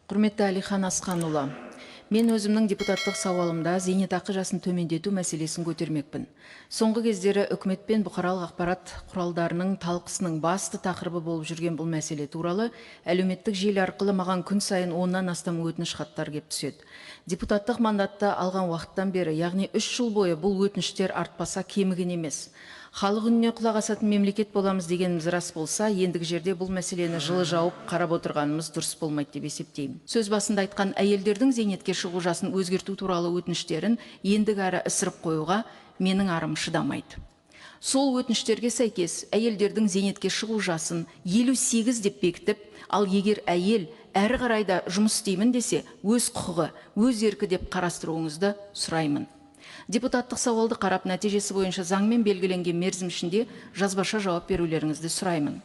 Құрметті Әлихан Асқанұлы, мен өзімнің депутаттық сауалымда зейнетақы жасын төмендету мәселесін көтермекпін. Соңғы кездері үкімет пен бұқаралық ақпарат құралдарының талқысының басты тақырыбы болып жүрген бұл мәселе туралы әлеуметтік желі арқылы маған күн сайын 10-нан астам өтініш хаттар келіп түседі. Депутаттық мандатты алған уақыттан бері, яғни 3 жыл бойы бұл өтініштер артпаса кеміген емес. Халық үніне құлақ асатын мемлекет боламыз дегеніміз рас болса, ендігі жерде бұл мәселені жылы жауып қарап отырғанымыз дұрыс болмайды деп есептеймін. Сөз басында айтқан әйелдердің зейнетке шығу жасын өзгерту туралы өтініштерін ендігі әрі ысырып қоюға менің арым шыдамайды. Сол өтініштерге сәйкес әйелдердің зейнетке шығу жасын 58 деп бекітіп, ал егер әйел әрі қарайда жұмыс істеймін десе, өз құқығы, өз еркі деп қарастыруыңызды сұраймын. Депутаттық сауалды қарап, нәтижесі бойынша заңмен белгіленген мерзім ішінде жазбаша жауап берулеріңізді сұраймын.